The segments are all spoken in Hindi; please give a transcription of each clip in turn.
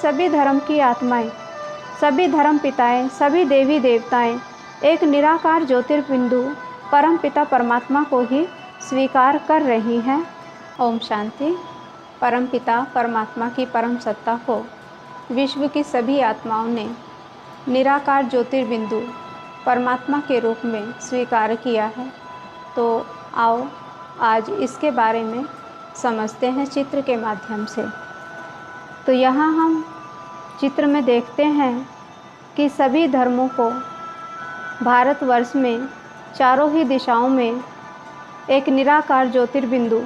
सभी धर्म की आत्माएं, सभी धर्म पिताएं, सभी देवी देवताएं एक निराकार ज्योतिर्बिंदु परम पिता परमात्मा को ही स्वीकार कर रही हैं। ओम शांति। परम पिता परमात्मा की परम सत्ता को विश्व की सभी आत्माओं ने निराकार ज्योतिर्बिंदु परमात्मा के रूप में स्वीकार किया है। तो आओ आज इसके बारे में समझते हैं चित्र के माध्यम से। तो यहाँ हम चित्र में देखते हैं कि सभी धर्मों को भारतवर्ष में चारों ही दिशाओं में एक निराकार ज्योतिर्बिंदु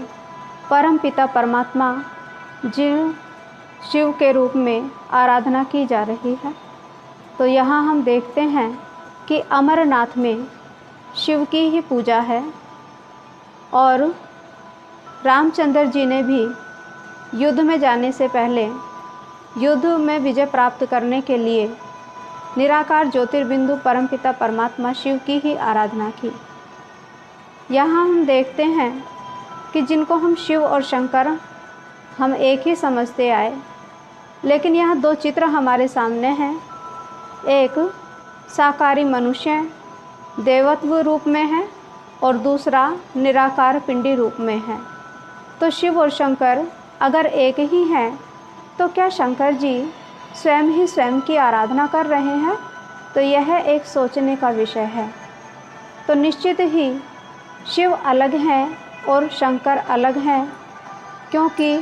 परम पिता परमात्मा शिव के रूप में आराधना की जा रही है। तो यहाँ हम देखते हैं कि अमरनाथ में शिव की ही पूजा है और रामचंद्र जी ने भी युद्ध में जाने से पहले युद्ध में विजय प्राप्त करने के लिए निराकार ज्योतिर्बिंदु परमपिता परमात्मा शिव की ही आराधना की। यहाँ हम देखते हैं कि जिनको हम शिव और शंकर हम एक ही समझते आए, लेकिन यहाँ दो चित्र हमारे सामने हैं। एक साकारी मनुष्य देवत्व रूप में है और दूसरा निराकार पिंडी रूप में है। तो शिव और शंकर अगर एक ही हैं तो क्या शंकर जी स्वयं ही स्वयं की आराधना कर रहे हैं? तो यह एक सोचने का विषय है। तो निश्चित ही शिव अलग हैं और शंकर अलग हैं, क्योंकि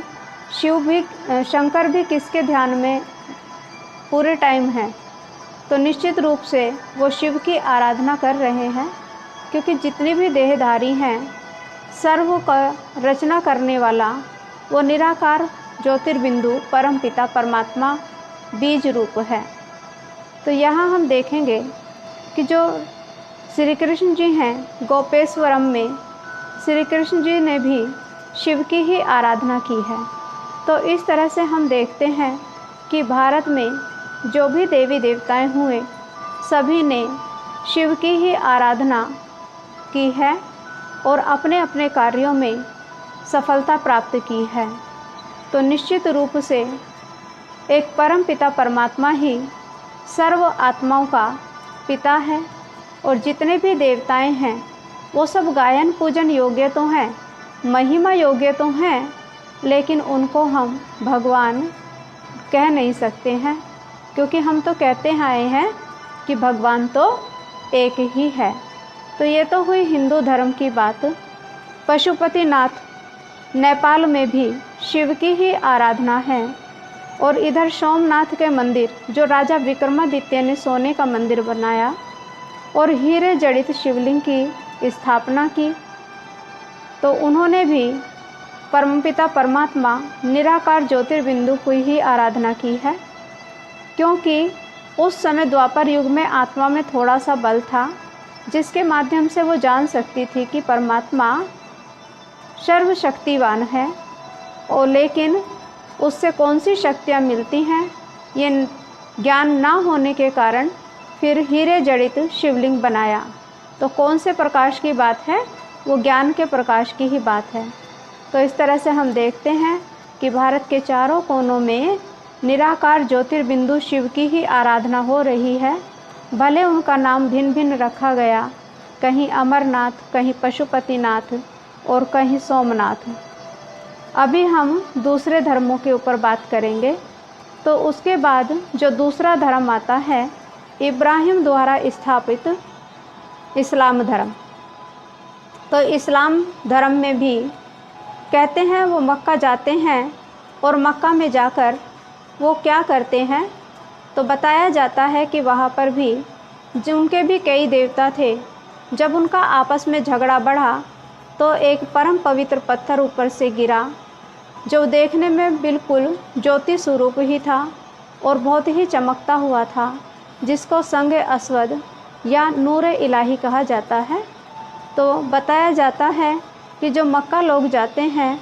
शंकर भी किसके ध्यान में पूरे टाइम हैं। तो निश्चित रूप से वो शिव की आराधना कर रहे हैं, क्योंकि जितने भी देहधारी हैं सर्व का रचना करने वाला वो निराकार ज्योतिर्बिंदु परम पिता परमात्मा बीज रूप है। तो यहाँ हम देखेंगे कि जो श्री कृष्ण जी हैं गोपेश्वरम में श्री कृष्ण जी ने भी शिव की ही आराधना की है। तो इस तरह से हम देखते हैं कि भारत में जो भी देवी देवताएं हुए सभी ने शिव की ही आराधना की है और अपने अपने कार्यों में सफलता प्राप्त की है। तो निश्चित रूप से एक परम पिता परमात्मा ही सर्व आत्माओं का पिता है और जितने भी देवताएं हैं वो सब गायन पूजन योग्य तो हैं, महिमा योग्य तो हैं, लेकिन उनको हम भगवान कह नहीं सकते हैं, क्योंकि हम तो कहते आए हैं कि भगवान तो एक ही है। तो ये तो हुई हिंदू धर्म की बात। पशुपतिनाथ नेपाल में भी शिव की ही आराधना है और इधर सोमनाथ के मंदिर जो राजा विक्रमादित्य ने सोने का मंदिर बनाया और हीरे जड़ित शिवलिंग की स्थापना की, तो उन्होंने भी परमपिता परमात्मा निराकार ज्योतिर्बिंदु की ही आराधना की है, क्योंकि उस समय द्वापर युग में आत्मा में थोड़ा सा बल था जिसके माध्यम से वो जान सकती थी कि परमात्मा सर्वशक्तिवान है, और लेकिन उससे कौन सी शक्तियाँ मिलती हैं ये ज्ञान ना होने के कारण फिर हीरे जड़ित शिवलिंग बनाया। तो कौन से प्रकाश की बात है? वो ज्ञान के प्रकाश की ही बात है। तो इस तरह से हम देखते हैं कि भारत के चारों कोनों में निराकार ज्योतिर्बिंदु शिव की ही आराधना हो रही है। भले उनका नाम भिन्न भिन्न रखा गया, कहीं अमरनाथ, कहीं पशुपतिनाथ और कहीं सोमनाथ। अभी हम दूसरे धर्मों के ऊपर बात करेंगे। तो उसके बाद जो दूसरा धर्म आता है इब्राहिम द्वारा स्थापित इस्लाम धर्म। तो इस्लाम धर्म में भी कहते हैं वो मक्का जाते हैं और मक्का में जाकर वो क्या करते हैं, तो बताया जाता है कि वहाँ पर भी जो उनके भी कई देवता थे, जब उनका आपस में झगड़ा बढ़ा तो एक परम पवित्र पत्थर ऊपर से गिरा जो देखने में बिल्कुल ज्योति स्वरूप ही था और बहुत ही चमकता हुआ था, जिसको संग अस्वद या नूर इलाही कहा जाता है। तो बताया जाता है कि जो मक्का लोग जाते हैं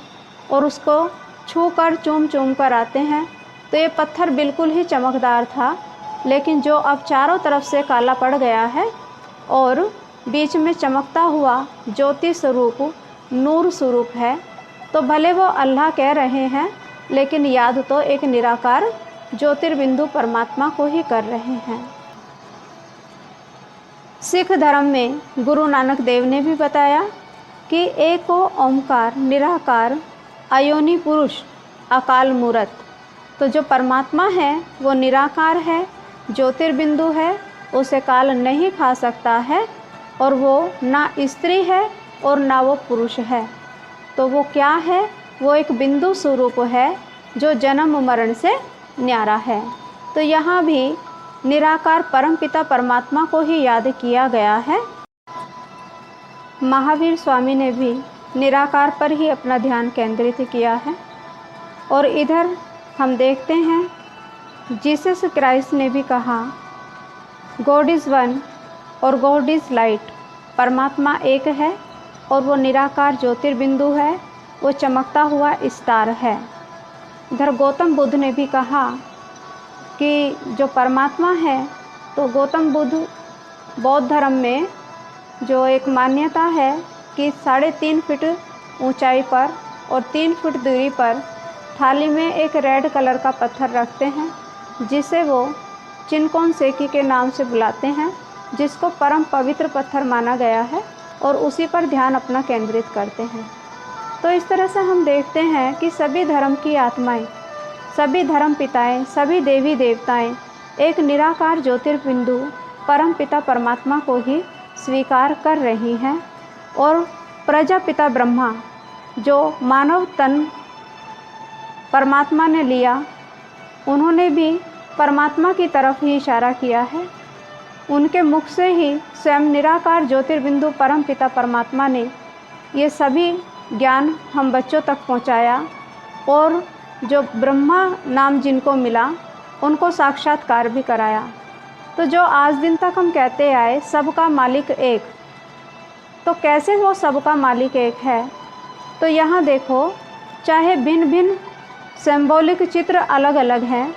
और उसको छू कर चूम कर आते हैं, तो ये पत्थर बिल्कुल ही चमकदार था, लेकिन जो अब चारों तरफ से काला पड़ गया है और बीच में चमकता हुआ ज्योति स्वरूप नूर स्वरूप है। तो भले वो अल्लाह कह रहे हैं, लेकिन याद तो एक निराकार ज्योतिर्बिंदु परमात्मा को ही कर रहे हैं। सिख धर्म में गुरु नानक देव ने भी बताया कि एक ओंकार निराकार अयोनि पुरुष अकाल मूरत। तो जो परमात्मा है वो निराकार है, ज्योतिर्बिंदु है, उसे काल नहीं खा सकता है, और वो ना स्त्री है और ना वो पुरुष है। तो वो क्या है? वो एक बिंदु स्वरूप है जो जन्म मरण से न्यारा है। तो यहाँ भी निराकार परमपिता परमात्मा को ही याद किया गया है। महावीर स्वामी ने भी निराकार पर ही अपना ध्यान केंद्रित किया है। और इधर हम देखते हैं जीसस क्राइस्ट ने भी कहा गॉड इज़ वन और गॉड इज़ लाइट। परमात्मा एक है और वो निराकार ज्योतिर्बिंदु है, वो चमकता हुआ स्टार है। इधर गौतम बुद्ध ने भी कहा कि जो परमात्मा है, तो गौतम बुद्ध बौद्ध धर्म में जो एक मान्यता है कि 3.5 फीट ऊंचाई पर और 3 फुट दूरी पर थाली में एक रेड कलर का पत्थर रखते हैं, जिसे वो चिनकोन सेकी के नाम से बुलाते हैं, जिसको परम पवित्र पत्थर माना गया है, और उसी पर ध्यान अपना केंद्रित करते हैं। तो इस तरह से हम देखते हैं कि सभी धर्म की आत्माएं, सभी धर्म पिताएं, सभी देवी देवताएं एक निराकार ज्योतिर्बिंदु परम पिता परमात्मा को ही स्वीकार कर रही हैं। और प्रजापिता ब्रह्मा जो मानव तन परमात्मा ने लिया, उन्होंने भी परमात्मा की तरफ ही इशारा किया है। उनके मुख से ही स्वयं निराकार ज्योतिर्बिंदु परम पिता परमात्मा ने ये सभी ज्ञान हम बच्चों तक पहुंचाया, और जो ब्रह्मा नाम जिनको मिला उनको साक्षात्कार भी कराया। तो जो आज दिन तक हम कहते आए सबका मालिक एक, तो कैसे वो सबका मालिक एक है? तो यहाँ देखो, चाहे भिन्न भिन्न सिंबॉलिक चित्र अलग अलग हैं।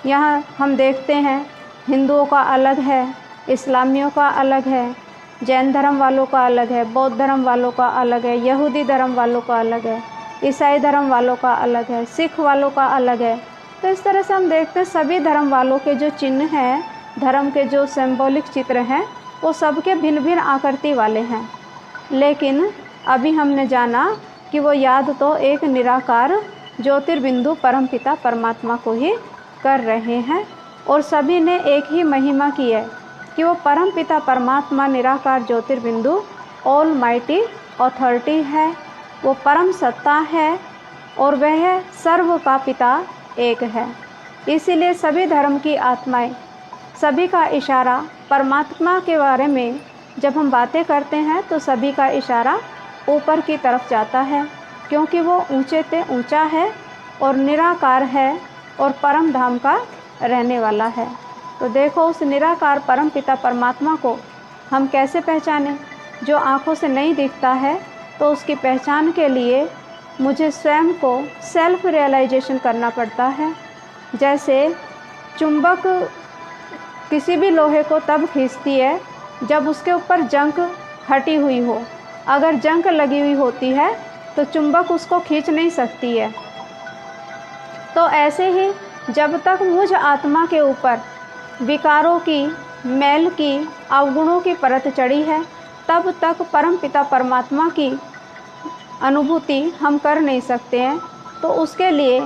यहाँ हम देखते हैं हिंदुओं का अलग है, इस्लामियों का अलग है, जैन धर्म वालों का अलग है, बौद्ध धर्म वालों का अलग है, यहूदी धर्म वालों का अलग है, ईसाई धर्म वालों का अलग है, सिख वालों का अलग है। तो इस तरह से हम देखते हैं सभी धर्म वालों के जो चिन्ह हैं, धर्म के जो सिंबॉलिक चित्र हैं, वो सबके भिन्न भिन्न आकृति वाले हैं। लेकिन अभी हमने जाना कि वो याद तो एक निराकार ज्योतिर्बिंदु परमपिता परमात्मा को ही कर रहे हैं, और सभी ने एक ही महिमा की है कि वो परमपिता परमात्मा निराकार ज्योतिर्बिंदु ऑल माइटी अथॉरिटी है, वो परम सत्ता है, और वह सर्व का पिता एक है। इसीलिए सभी धर्म की आत्माएं, सभी का इशारा परमात्मा के बारे में जब हम बातें करते हैं तो सभी का इशारा ऊपर की तरफ जाता है, क्योंकि वो ऊंचे से ऊंचा है और निराकार है और परम धाम का रहने वाला है। तो देखो, उस निराकार परम पिता परमात्मा को हम कैसे पहचानें? जो आँखों से नहीं दिखता है, तो उसकी पहचान के लिए मुझे स्वयं को सेल्फ रियलाइजेशन करना पड़ता है। जैसे चुंबक किसी भी लोहे को तब खींचती है जब उसके ऊपर जंग हटी हुई हो। अगर जंग लगी हुई होती है तो चुंबक उसको खींच नहीं सकती है। तो ऐसे ही जब तक मुझ आत्मा के ऊपर विकारों की, मैल की, अवगुणों की परत चढ़ी है, तब तक परम पिता परमात्मा की अनुभूति हम कर नहीं सकते हैं। तो उसके लिए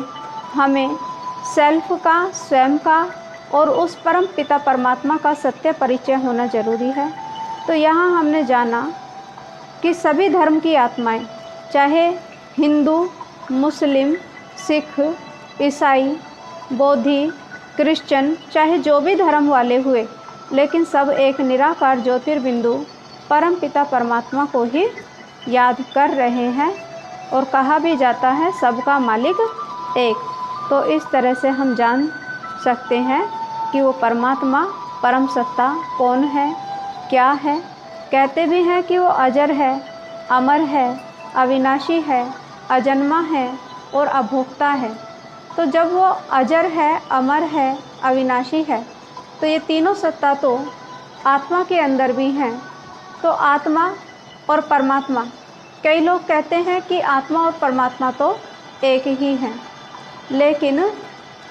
हमें सेल्फ का, स्वयं का और उस परम पिता परमात्मा का सत्य परिचय होना जरूरी है। तो यहाँ हमने जाना कि सभी धर्म की आत्माएं, चाहे हिंदू, मुस्लिम, सिख, ईसाई, बौद्धि, क्रिश्चियन, चाहे जो भी धर्म वाले हुए, लेकिन सब एक निराकार ज्योतिर्बिंदु परम पिता परमात्मा को ही याद कर रहे हैं। और कहा भी जाता है सबका मालिक एक। तो इस तरह से हम जान सकते हैं कि वो परमात्मा, परम सत्ता कौन है, क्या है। कहते भी हैं कि वो अजर है, अमर है, अविनाशी है, अजन्मा है और अभोक्ता है। तो जब वो अजर है, अमर है, अविनाशी है, तो ये तीनों सत्ता तो आत्मा के अंदर भी हैं। तो आत्मा और परमात्मा, कई लोग कहते हैं कि आत्मा और परमात्मा तो एक ही हैं, लेकिन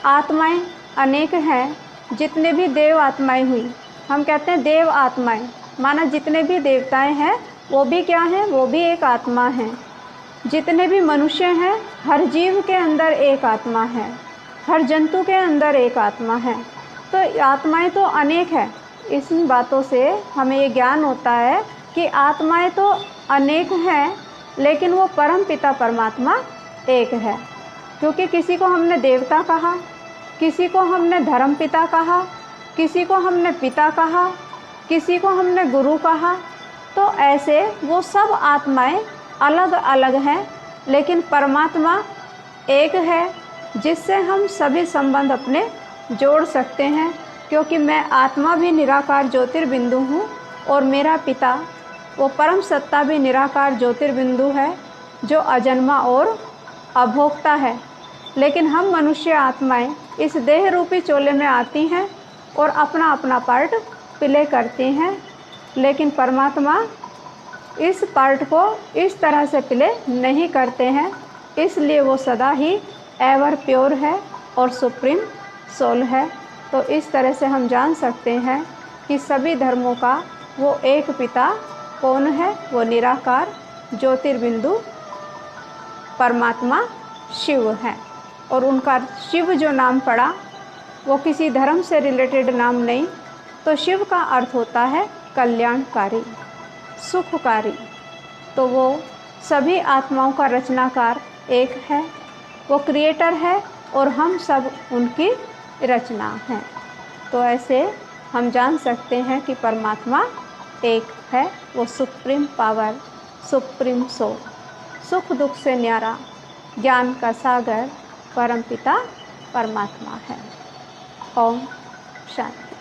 आत्माएं अनेक हैं, जितने भी देव आत्माएं हुई, हम कहते हैं देव आत्माएं, माना जितने भी देवताएं हैं वो भी क्या हैं, वो भी एक आत्मा हैं। जितने भी मनुष्य हैं, हर जीव के अंदर एक आत्मा है, हर जंतु के अंदर एक आत्मा है। तो आत्माएं तो अनेक है। इस बातों से हमें ये ज्ञान होता है कि आत्माएं तो अनेक हैं, लेकिन वो परम पिता परमात्मा एक है। क्योंकि किसी को हमने देवता कहा, किसी को हमने धर्म पिता कहा, किसी को हमने पिता कहा, किसी को हमने गुरु कहा, तो ऐसे वो सब आत्माएं अलग अलग हैं, लेकिन परमात्मा एक है, जिससे हम सभी संबंध अपने जोड़ सकते हैं। क्योंकि मैं आत्मा भी निराकार ज्योतिर्बिंदु हूँ और मेरा पिता वो परम सत्ता भी निराकार ज्योतिर्बिंदु है, जो अजन्मा और अभोक्ता है। लेकिन हम मनुष्य आत्माएं इस देह रूपी चोले में आती हैं और अपना अपना पार्ट प्ले करती हैं, लेकिन परमात्मा इस पार्ट को इस तरह से प्ले नहीं करते हैं। इसलिए वो सदा ही एवर प्योर है और सुप्रीम सोल है। तो इस तरह से हम जान सकते हैं कि सभी धर्मों का वो एक पिता कौन है, वो निराकार ज्योतिर्बिंदु परमात्मा शिव है। और उनका शिव जो नाम पड़ा वो किसी धर्म से रिलेटेड नाम नहीं। तो शिव का अर्थ होता है कल्याणकारी, सुखकारी। तो वो सभी आत्माओं का रचनाकार एक है, वो क्रिएटर है और हम सब उनकी रचना हैं। तो ऐसे हम जान सकते हैं कि परमात्मा एक है, वो सुप्रीम पावर, सुप्रीम सोल, सुख दुख से न्यारा, ज्ञान का सागर परमपिता परमात्मा है। ओम शांति।